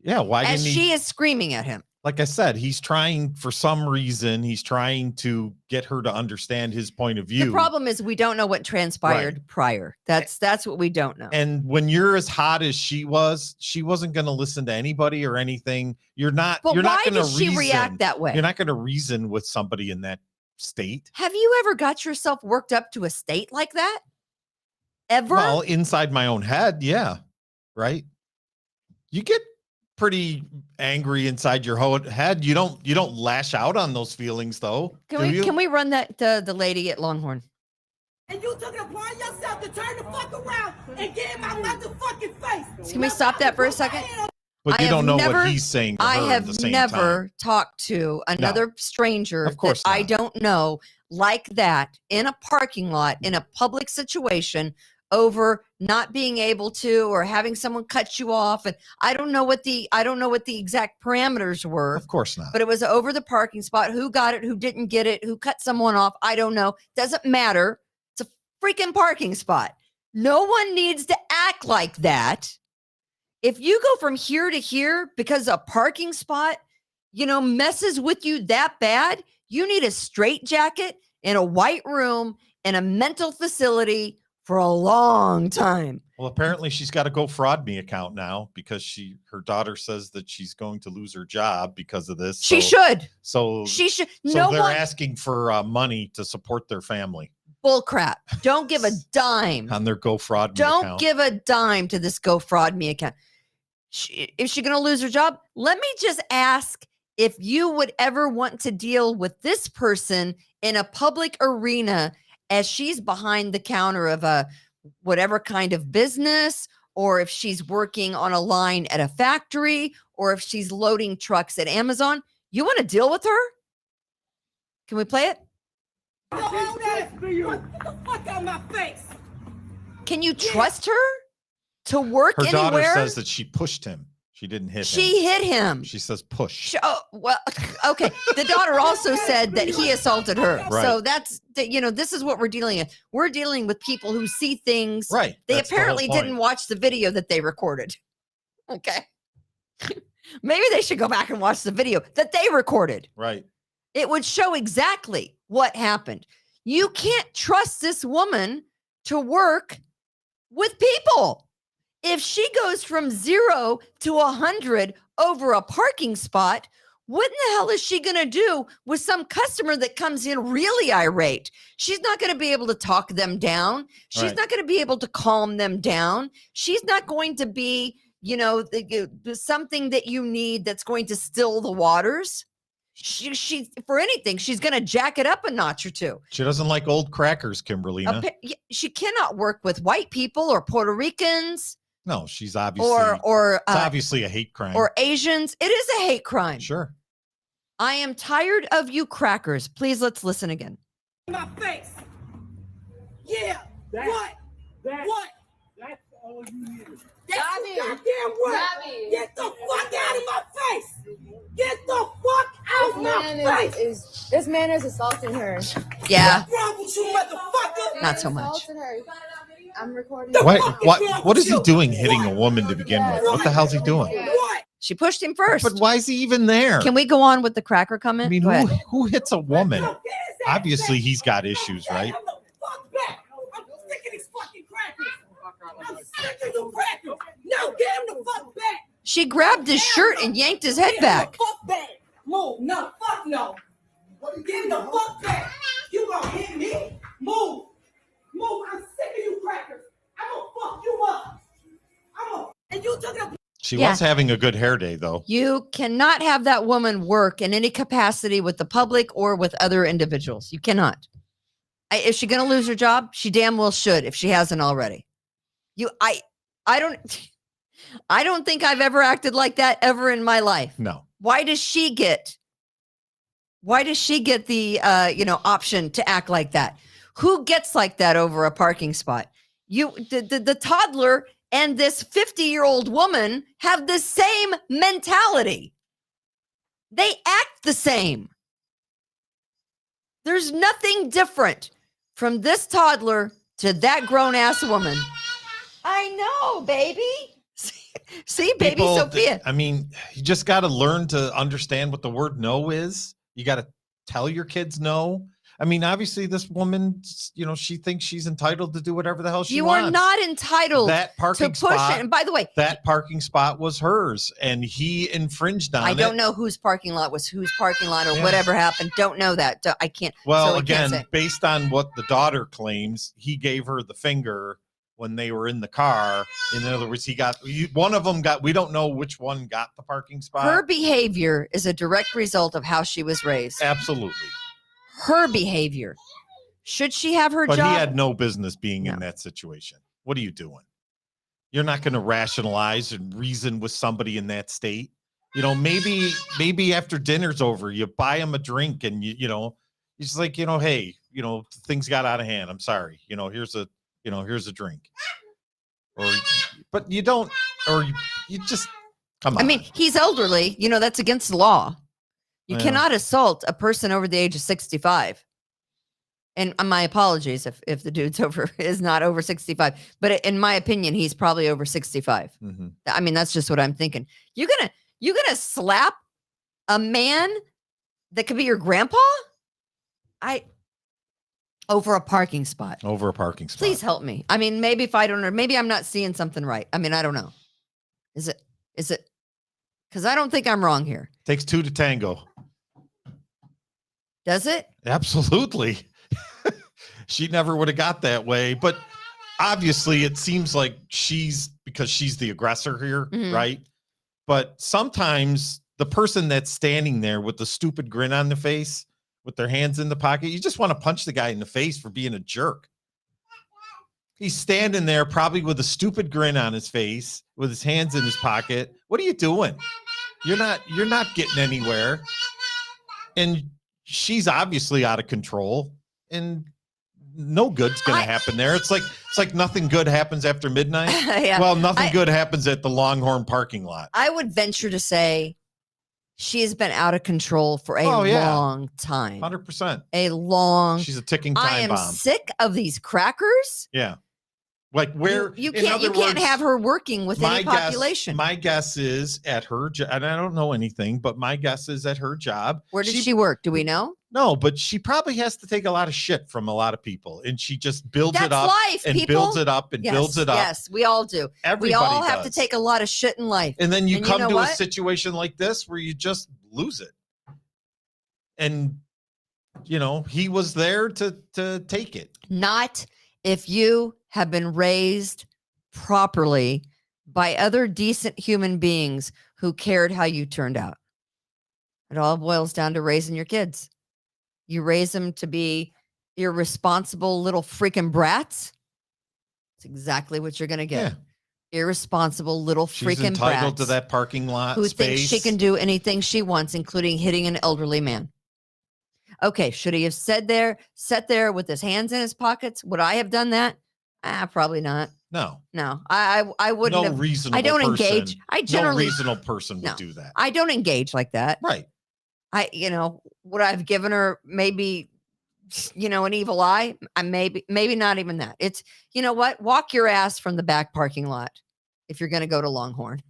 Yeah. Why didn't he? As she is screaming at him. Like I said, he's trying for some reason. He's trying to get her to understand his point of view. The problem is we don't know what transpired prior. That's what we don't know. And when you're as hot as she wasn't going to listen to anybody or anything. You're not. But you're why not going to does she react that way? You're not going to reason with somebody in that state. Have you ever got yourself worked up to a state like that? Ever? Well, inside my own head, yeah. Right. You get pretty angry inside your head. You don't lash out on those feelings though. Can we run that the lady at Longhorn? And you took it upon yourself to turn the fuck around and get in my motherfucking face. Can we stop that for a second? But you don't know what he's saying to her I at the have same never time. talked to another stranger Of course that I not. don't know like that in a parking lot, in a public situation, over not being able to or having someone cut you off. And I don't know what the exact parameters were. Of course not. But it was over the parking spot. Who got it? Who didn't get it? Who cut someone off? I don't know. Doesn't matter. It's a freaking parking spot. No one needs to act like that. If you go from here to here because a parking spot, messes with you that bad, you need a straitjacket in a white room in a mental facility for a long time. Well, apparently she's got a GoFraud Me account now because her daughter says that she's going to lose her job because of this. She should. So She should. So they're asking for money to support their family Bull crap. Don't give a dime. on their GoFraud Me Don't account. give a dime to this GoFraud Me account. Is she going to lose her job? Let me just ask if you would ever want to deal with this person in a public arena as she's behind the counter of a whatever kind of business, or if she's working on a line at a factory, or if she's loading trucks at Amazon. You want to deal with her? Can we play it? Get the fuck out of my face. Can you trust her to work Her daughter anywhere? says that she pushed him. She didn't hit him. She hit him. She says push. Oh, well, okay. The daughter also said that he assaulted her. Right. So this is what we're dealing with. We're dealing with people who see things. Right. They That's the whole apparently point. didn't watch the video that they recorded. Okay. Maybe they should go back and watch the video that they recorded. Right. It would show exactly what happened. You can't trust this woman to work with people. If she goes from 0 to 100 over a parking spot, what in the hell is she going to do with some customer that comes in really irate? She's not going to be able to talk them down. She's Right. not going to be able to calm them down. She's not going to be, something that you need that's going to still the waters. She for anything, she's going to jack it up a notch or two. She doesn't like old crackers, Kimberly. She cannot work with white people or Puerto Ricans. No, she's obviously or it's obviously a hate crime. or Asians. It is a hate crime. Sure. I am tired of you crackers. Please, let's listen again. My face. Yeah. That- What? That, What? That's all you need. That's Robbie. the goddamn word. Robbie. Get the fuck out of my face. Get the fuck out of my face. This man is assaulting her. Yeah, What's wrong with you, motherfucker? not so much. Assaulted her. I'm recording. The What fuck is what wrong what with is he you? doing hitting a woman to begin with? What the hell's he doing? What? She pushed him first. But why is he even there? Can we go on with the cracker comment? I mean, Go ahead. who hits a woman? No, get his ass Obviously, back. he's got issues, right? Get him the fuck back. I'm sick of these fucking crackers. I'm sick of you crackers. No, get him the fuck back. She grabbed his shirt and yanked his head back. Fuck back. Move. No. Fuck no. Get the fuck back. You gonna hit me? Move. Move. I'm sick of you crackers. I'm gonna fuck you up. And you took it. She Yeah. was having a good hair day, though. You cannot have that woman work in any capacity with the public or with other individuals. You cannot. Is she going to lose her job? She damn well should if she hasn't already. I don't think I've ever acted like that ever in my life. No. Why does she get the option to act like that? Who gets like that over a parking spot? The toddler and this 50-year-old woman have the same mentality. They act the same. There's nothing different from this toddler to that grown-ass woman. I know, baby. See, baby People, Sophia. I mean, you just got to learn to understand what the word no is. You got to tell your kids no. I mean, obviously, this woman, she thinks she's entitled to do whatever the hell she wants. You are not entitled that parking to push spot, it. And by the way, that parking spot was hers, and he infringed on it. I don't know whose parking lot was whose parking lot or Yeah. whatever happened. Don't know that. I can't. Well, so I can't again, say. based on what the daughter claims, he gave her the finger when they were in the car. In other words, one of them got. We don't know which one got the parking spot. Her behavior is a direct result of how she was raised. Absolutely. Her behavior. Should she have her But job? he had no business being No. in that situation. What are you doing? You're not going to rationalize and reason with somebody in that state. Maybe after dinner's over, you buy him a drink and you're just like, hey, things got out of hand. I'm sorry. Here's a drink. But you don't, or you just come on. I mean, he's elderly. That's against the law. You Yeah. cannot assault a person over the age of 65. And my apologies if the dude's is not over 65. But in my opinion, he's probably over 65. Mhm. I mean, that's just what I'm thinking. You're gonna slap a man that could be your grandpa? Over a parking spot. Over a parking spot. Please help me. I mean, maybe if I don't know, maybe I'm not seeing something right. I mean, I don't know. Is it? Because I don't think I'm wrong here. Takes two to tango. Does it? Absolutely. She never would have got that way. But obviously, it seems like because she's the aggressor here, Mhm. right? But sometimes the person that's standing there with the stupid grin on their face, with their hands in the pocket, you just want to punch the guy in the face for being a jerk. He's standing there probably with a stupid grin on his face, with his hands in his pocket. What are you doing? You're not getting anywhere. And she's obviously out of control, and no good's going to happen there. It's like nothing good happens after midnight. Yeah. Well, nothing good happens at the Longhorn parking lot. I would venture to say she has been out of control for a Oh, yeah. long time. 100%. A long. She's a ticking I time am bomb. sick of these crackers. Yeah. Like where You in can't other words, have her working with any population. My guess is at her job, and I don't know anything, but my guess is at her job. Where does she work? Do we know? No, but she probably has to take a lot of shit from a lot of people, and she just builds That's it up life, and people. builds it up and Yes, builds it up. Yes, we all do. Everybody we all have to does. take a lot of shit in life. And then you And come know to a what? situation like this where you just lose it. And he was there to take it. Not if you have been raised properly by other decent human beings who cared how you turned out. It all boils down to raising your kids. You raise them to be irresponsible little freaking brats. It's exactly what you're going to get. Irresponsible little She's freaking entitled brats to that parking lot who space. thinks she can do anything she wants, including hitting an elderly man. Okay, should he have sat there with his hands in his pockets? Would I have done that? Probably not. No. I wouldn't No have. reasonable I don't person, engage. I generally no reasonable person would do that. I don't engage like that. Right. Would I've given her maybe, an evil eye? Maybe not even that. It's, what? Walk your ass from the back parking lot if you're going to go to Longhorn.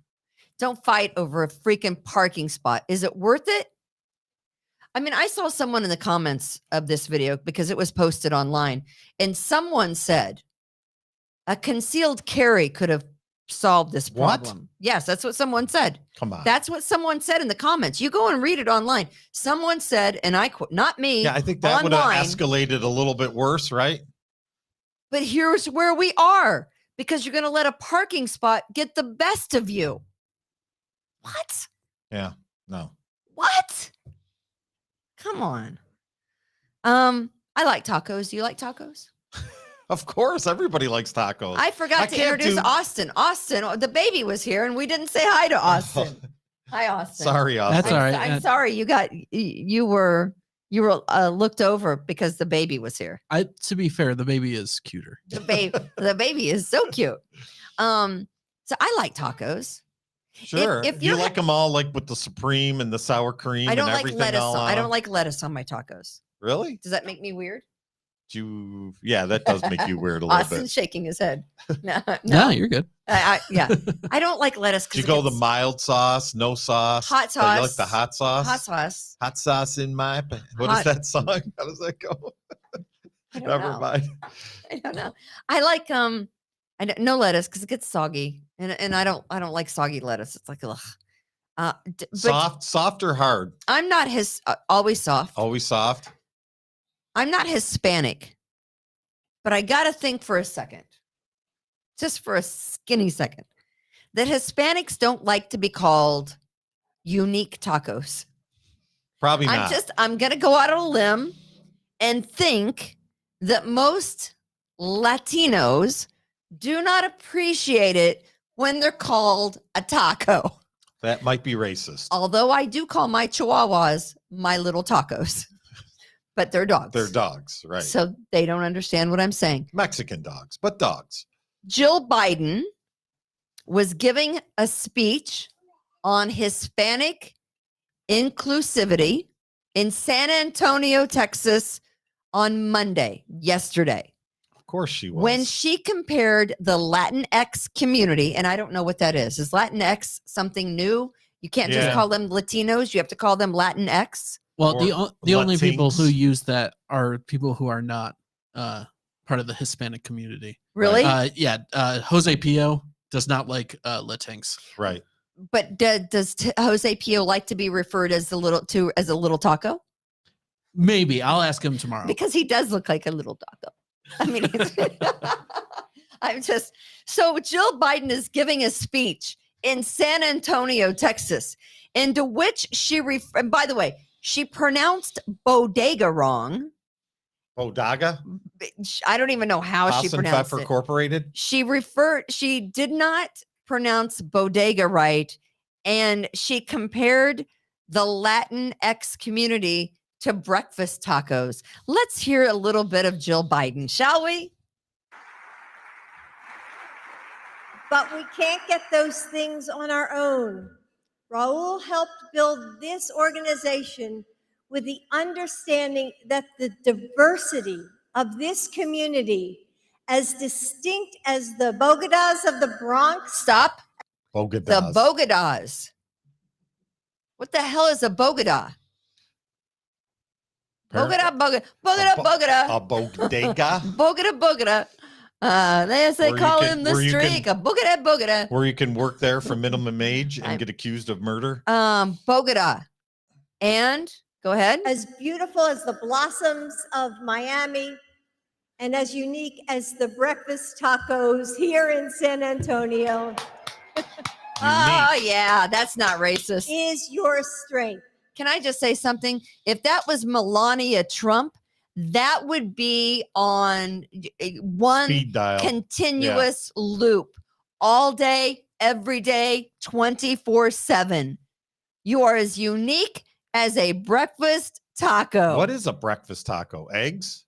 Don't fight over a freaking parking spot. Is it worth it? I mean, I saw someone in the comments of this video because it was posted online, and someone said a concealed carry could have solve this What? problem. Yes, that's what someone said. Come on. That's what someone said in the comments. You go and read it online. Someone said, and I quote, not me. Yeah, I think that would have online, escalated a little bit worse, right? but here's where we are because you're going to let a parking spot get the best of you. What? Yeah. No. What? Come on. I like tacos. Do you like tacos? Of course, everybody likes tacos. I forgot to introduce Austin. Austin, the baby was here, and we didn't say hi to Austin. Hi, Austin. Sorry, Austin. That's all right. I'm sorry. You were looked over because the baby was here. To be fair, the baby is cuter. The baby is so cute. So I like tacos. Sure. if you you're like them all like with the supreme and the sour cream I don't and like everything lettuce. all on I don't them? like lettuce on my tacos. Really? Does that make me weird? Yeah, that does make you weird a little Austin's bit. shaking his head. No, No, you're good. yeah. I don't like lettuce. Do you go the mild sauce, no sauce? Hot Oh, you like sauce. the hot sauce? hot sauce? Hot sauce in my pan. What Hot- is that song? How does that go? I don't Never know. mind. I don't know. I like no lettuce because it gets soggy, and I don't like soggy lettuce. It's like ugh. But Soft or hard? I'm not always soft. Always soft. I'm not Hispanic, but I got to think for a second, just for a skinny second, that Hispanics don't like to be called unique tacos. Probably not. I'm going to go out on a limb and think that most Latinos do not appreciate it when they're called a taco. That might be racist. Although I do call my chihuahuas my little tacos, but they're dogs. They're dogs, right? So they don't understand what I'm saying. Mexican dogs, but dogs. Jill Biden was giving a speech on Hispanic inclusivity in San Antonio, Texas on Monday, yesterday. Of course she was. When she compared the Latinx community, and I don't know what that is. Is Latinx something new? You can't just Yeah. call them Latinos. You have to call them Latinx. Well, Or the only people Latinx. who use that are people who are not part of the Hispanic community. Really? Jose Pio does not like Latinx. Right. But does Jose Pio like to be referred as a little taco? Maybe I'll ask him tomorrow. Because he does look like a little taco. I mean, so Jill Biden is giving a speech in San Antonio, Texas, into which and by the way, she pronounced bodega wrong. Bodaga? I don't even know how she Haas and pronounced Pfeffer it. Incorporated? She did not pronounce bodega right, and she compared the Latinx community to breakfast tacos. Let's hear a little bit of Jill Biden, shall we? But we can't get those things on our own. Raul helped build this organization with the understanding that the diversity of this community, as distinct as the Bogotas of the Bronx. Stop. Bogotas. The Bogotas. What the hell is a Bogota? Bogota. A bodega? Bogota. As they Where you call can- him the where you can- streak. A Bogota. Where you can work there for minimum wage and get accused of murder? Bogota. And go ahead. As beautiful as the blossoms of Miami and as unique as the breakfast tacos here in San Antonio Oh, yeah. That's not racist. is your strength. Can I just say something? If that was Melania Trump, that would be on one Speed dial. continuous loop all day, every day, 24/7. You are as unique as a breakfast taco. What is a breakfast taco? Eggs?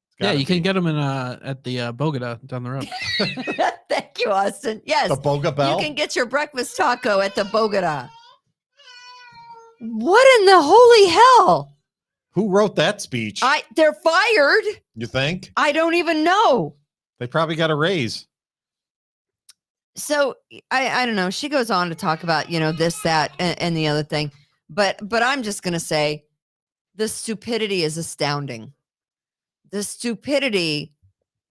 It's Yeah, gotta you can be. get them in at the Bogota down the road. Thank you, Austin. Yes. The Boga Bell? You can get your breakfast taco at the Bogota. What in the holy hell? Who wrote that speech? They're fired. You think? I don't even know. They probably got a raise. So I don't know. She goes on to talk about, this, that, and the other thing. But I'm just going to say the stupidity is astounding. The stupidity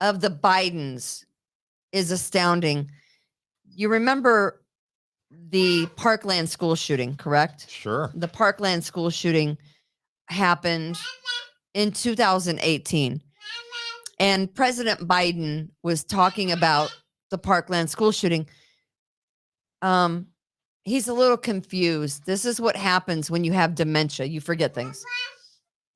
of the Bidens is astounding. you remember the Parkland school shooting, correct? Sure. The Parkland school shooting happened in 2018. And President Biden was talking about the Parkland school shooting. He's a little confused. This is what happens when you have dementia. You forget things.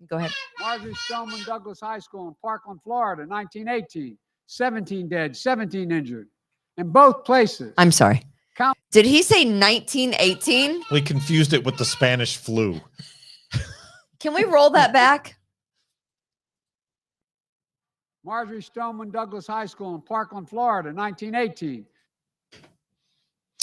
Go ahead. Marjorie Stoneman Douglas High School in Parkland, Florida, 1918. 17 dead, 17 injured. In both places. I'm sorry. Did he say 1918? We confused it with the Spanish flu. Can we roll that back? Marjorie Stoneman Douglas High School in Parkland, Florida, 1918.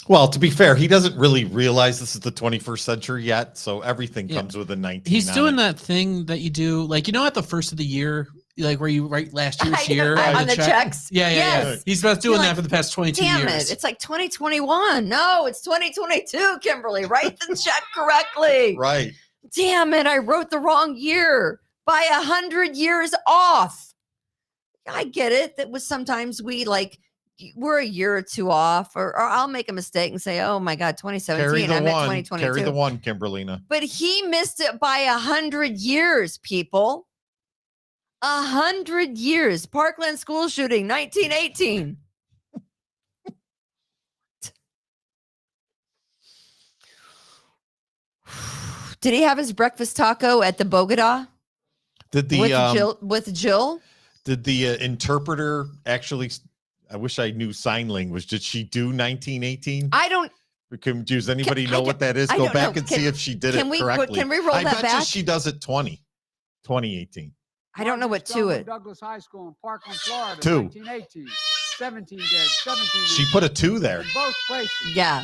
Well, to be fair, he doesn't really realize this is the 21st century yet, so everything comes with a 19. He's doing that thing that you do, like, you know, at the first of the year, like where you write last year's year on the checks. Yeah. Yes. He's been doing You're that like, for the past 22 Damn years. it. It's like 2021. No, it's 2022, Kimberly. Write the check correctly. Right. Damn it. I wrote the wrong year by 100 years off. I get it. That was sometimes we're a year or two off, or I'll make a mistake and say, oh my God, 2017. I meant 2022. Carry the one, Kimberlina. But he missed it by 100 years, people. 100 years. Parkland school shooting, 1918. Did he have his breakfast taco at the Bogota? Did the with Jill? Did the interpreter actually? I wish I knew sign language. Did she do 1918? I don't. Does anybody know what that is? I Go don't back know. and see if she did it correctly. Can we roll I that bet back? you she does it 2018. I don't know what to it. Douglas High School in Parkland, Florida, 2. 1918. 17 dead, 17 She put a 2 there. in both places. Yeah.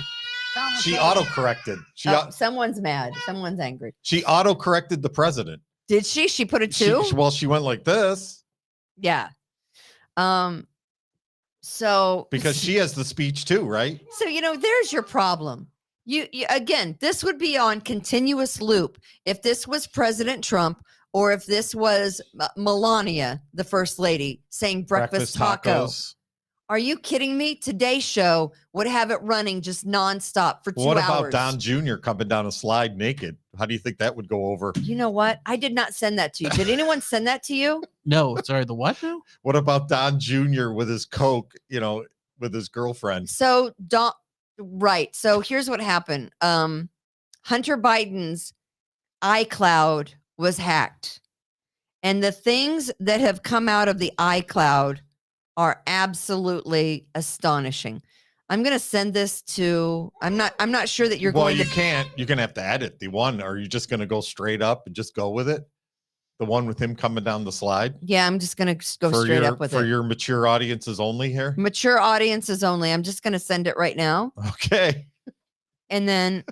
She auto-corrected. Someone's mad. Someone's angry. She auto-corrected the president. Did she? She put a 2? She went like this. Yeah. So because she has the speech too, right? So there's your problem. You again, this would be on continuous loop if this was President Trump or if this was Melania, the first lady, saying breakfast taco. Tacos. Are you kidding me? Today's show would have it running just nonstop for 2 hours. What about Don Jr. coming down a slide naked? How do you think that would go over? You know what? I did not send that to you. Did anyone send that to you? No, sorry. The what now? What about Don Jr. with his Coke, with his girlfriend? So right. So here's what happened. Hunter Biden's iCloud was hacked. And the things that have come out of the iCloud are absolutely astonishing. I'm going to send this to, I'm not sure that you're going to. Well, you can't, you're going to have to edit the one. Or are you just going to go straight up and just go with it? The one with him coming down the slide? Yeah, I'm just going to go straight up with it. For your mature audiences only here? Mature audiences only. I'm just going to send it right now. Okay. And then.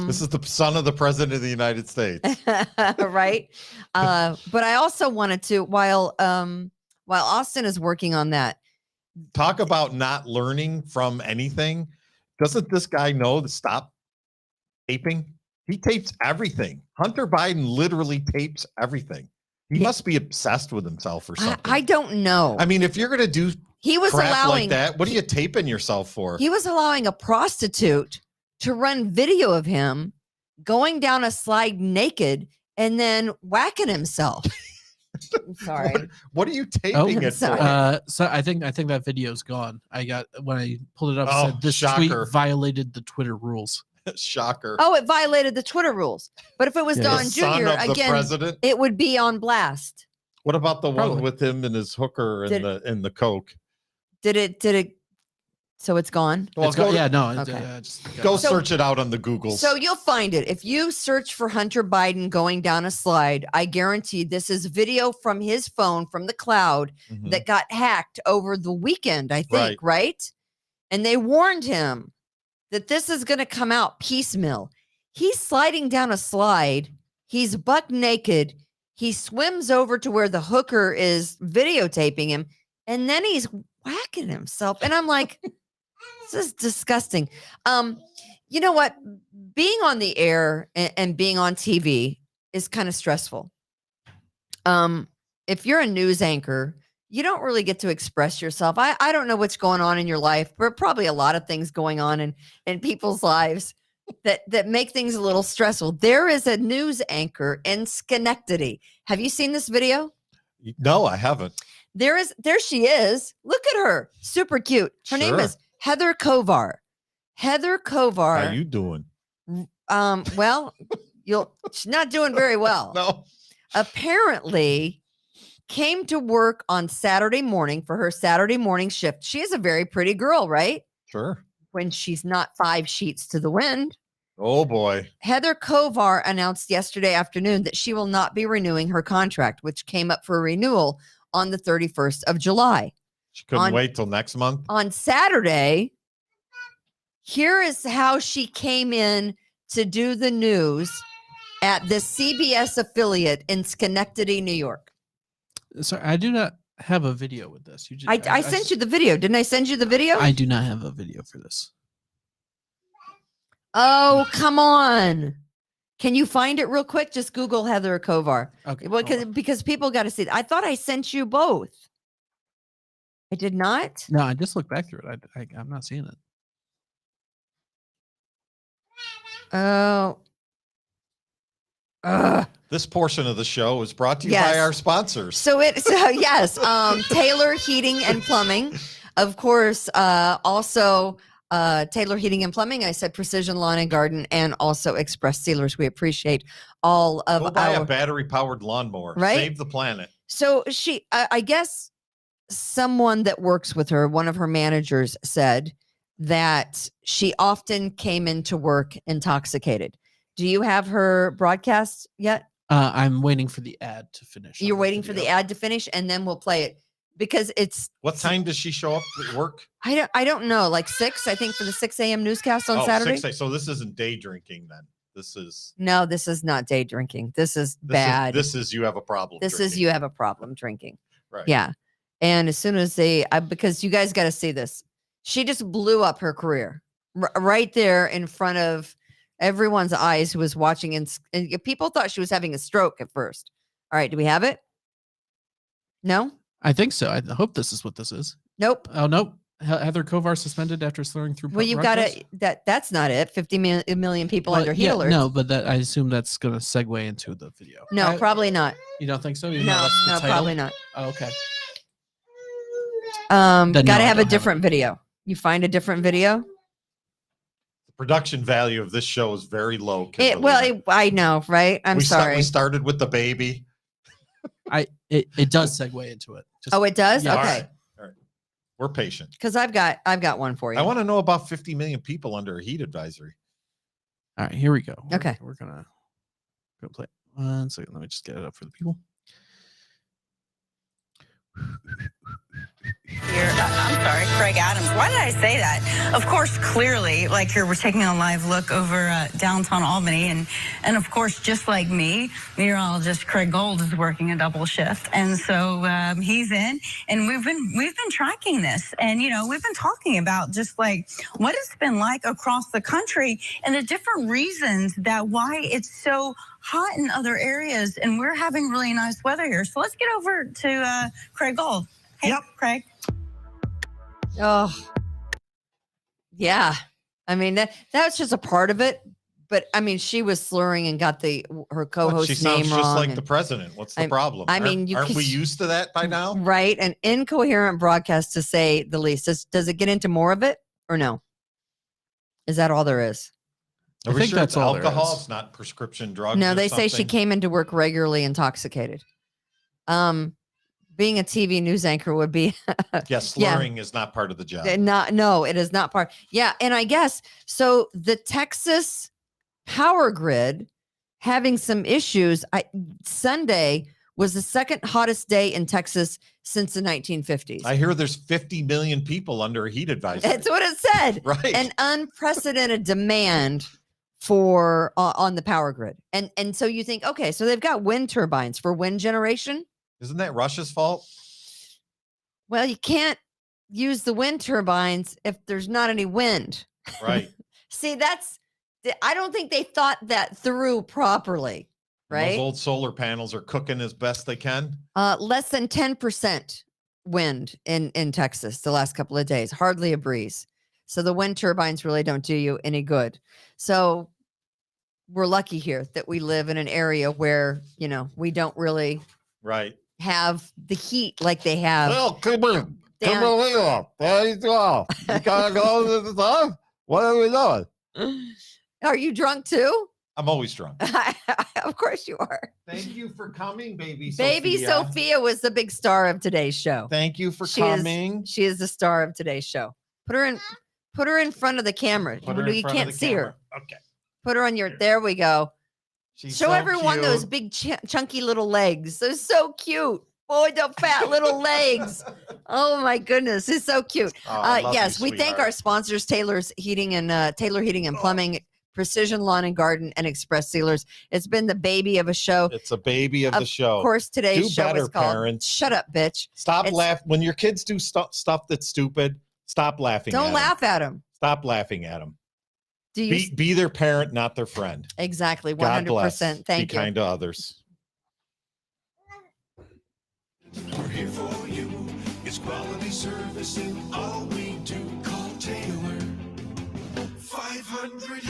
This is the son of the president of the United States. Right. But I also wanted to, while Austin is working on that. Talk about not learning from anything. Doesn't this guy know to stop taping? He tapes everything. Hunter Biden literally tapes everything. He must be obsessed with himself or something. I don't know. I mean, if you're going to do crap like that, what are you taping yourself for? He was allowing a prostitute to run video of him going down a slide naked and then whacking himself. I'm sorry. What are you taping it for? So I think that video's gone. When I pulled it up, it said this shocker. tweet violated the Twitter rules. Shocker. Oh, it violated the Twitter rules. But if it was Don Jr., again, it would be on blast. What about the one with him and his hooker and the Coke? Did it? So it's gone? Well, Okay. Go search it out on the Googles. So you'll find it. If you search for Hunter Biden going down a slide, I guarantee this is video from his phone from the cloud that got hacked over the weekend, I think, right? And they warned him that this is going to come out piecemeal. He's sliding down a slide. He's buck naked. He swims over to where the hooker is videotaping him, and then he's whacking himself. And I'm like, this is disgusting. You know what? Being on the air and being on TV is kind of stressful. If you're a news anchor you don't really get to express yourself. I don't know what's going on in your life, but probably a lot of things going on in people's lives that make things a little stressful. There is a news anchor in Schenectady. Have you seen this video? No, I haven't. There she is. Look at her. Super cute. Her name Sure. is Heather Kovar. Heather Kovar. How you doing? Well, she's not doing very well. No. Apparently came to work on Saturday morning for her Saturday morning shift. She is a very pretty girl, right? Sure. When she's not 5 sheets to the wind. Oh boy. Heather Kovar announced yesterday afternoon that she will not be renewing her contract, which came up for renewal on the 31st of July. She couldn't wait till next month. On Saturday, here is how she came in to do the news at the CBS affiliate in Schenectady, New York. Sorry, I do not have a video with this. You just, I sent you the video. Didn't I send you the video? I do not have a video for this. Oh, come on. Can you find it real quick? Just Google Heather Kovar. Okay. Well, because people got to see it. I thought I sent you both. I did not. No, I just looked back through it. I'm not seeing it. Oh. This portion of the show is brought to you Yes. by our sponsors. So yes, Taylor Heating and Plumbing, of course. Also, Taylor Heating and Plumbing. I said Precision Lawn and Garden, and also Express Sealers. We appreciate all of Go buy our a battery-powered lawnmower. Right? Save the planet. So I guess someone that works with her, one of her managers, said that she often came into work intoxicated. Do you have her broadcast yet? I'm waiting for the ad to finish. You're waiting for the ad to finish, and then we'll play it because it's. What time does she show up at work? I don't know, like 6, I think, for the 6 a.m. newscast on Saturday. 6 So this isn't day drinking then. This is No, this is not day drinking. This is bad. This is you have a problem. This is drinking. you have a problem drinking. Right. Yeah. And as soon as because you guys got to see this, she just blew up her career right there in front of everyone's eyes who was watching. And people thought she was having a stroke at first. All right. Do we have it? No? I think so. I hope this is what this is. Nope. Oh, nope. Heather Kovar suspended after slurring through. Well, you've got to, that's not it. 50 million people under heel alert. No, but I assume that's going to segue into the video. No, probably not. You don't think so? No, probably not. Oh, okay. Got to no, I have a don't different video. You find a different video? The production value of this show is very low. Kimberly. I know, right? I'm sorry. We started with the baby. It does segue into it. Oh, it does? Yeah. Okay. All right. We're patient. Because I've got one for you. I want to know about 50 million people under a heat advisory. All right, here we go. Okay. We're gonna go play. 1 second. Let me just get it up for the people. I'm sorry, Craig Adams. Why did I say that? Of course, clearly, like we're taking a live look over downtown Albany, and of course, just like me, meteorologist Craig Gold is working a double shift, and so he's in, and we've been tracking this, and we've been talking about just like what it's been like across the country and the different reasons that why it's so hot in other areas, and we're having really nice weather here. So let's get over to Craig Gold. Hey, Craig. Oh, yeah. I mean, that's just a part of it. But I mean, she was slurring and got her co-host She sounds name just wrong. like the president. What's the problem? I mean, aren't we used to that by now? Right? An incoherent broadcast, to say the least. Does it get into more of it or no? Is that all there is? Are we think sure that's it's all there alcohol? is. It's not prescription drugs. No, or they say she something? came into work regularly intoxicated. Being a TV news anchor would be Yeah, slurring is not part of the job. no, it is not part. Yeah, and I guess so. The Texas power grid having some issues. Sunday was the second hottest day in Texas since the 1950s. I hear there's 50 million people under a heat advisory. That's what it said. Right. An unprecedented demand for on the power grid. And so you think, okay, so they've got wind turbines for wind generation. Isn't that Russia's fault? Well, you can't use the wind turbines if there's not any wind. Right. See, I don't think they thought that through properly, And right? those old solar panels are cooking as best they can. Less than 10% wind in Texas the last couple of days, hardly a breeze. So the wind turbines really don't do you any good. So we're lucky here that we live in an area where, you know, we don't really Right. have the heat like they have. Well, Kimberly, down- there you go. You gotta go to the top. What are we doing? Are you drunk too? I'm always drunk. Of course you are. Thank you for coming, baby. Baby Sophia was the big star of today's show. Thank you for She coming. is the star of today's show. Put her in front of the camera. Put her in You front of can't the see camera. her. Okay. Put her on your. There we go. She's Show so everyone those cute. big chunky little legs. They're so cute. Boy, the fat little legs. Oh my goodness, it's so cute. Oh, I love Yes, you, we thank sweetheart. our sponsors, Taylor Heating and Plumbing, Precision Lawn and Garden, and Express Sealers. It's been the baby of a show. It's a baby of the show. Of course, today's Do show better, is called parents. "Shut Up, Bitch." Stop It's- laughing when your kids do stuff that's stupid. Stop laughing. Don't at laugh at them. Stop laughing at them. Do you Be their parent, not their friend. exactly God bless. 100%? Thank Be you. kind to others. We're here for you. It's quality service in all we do. Call Taylor. 500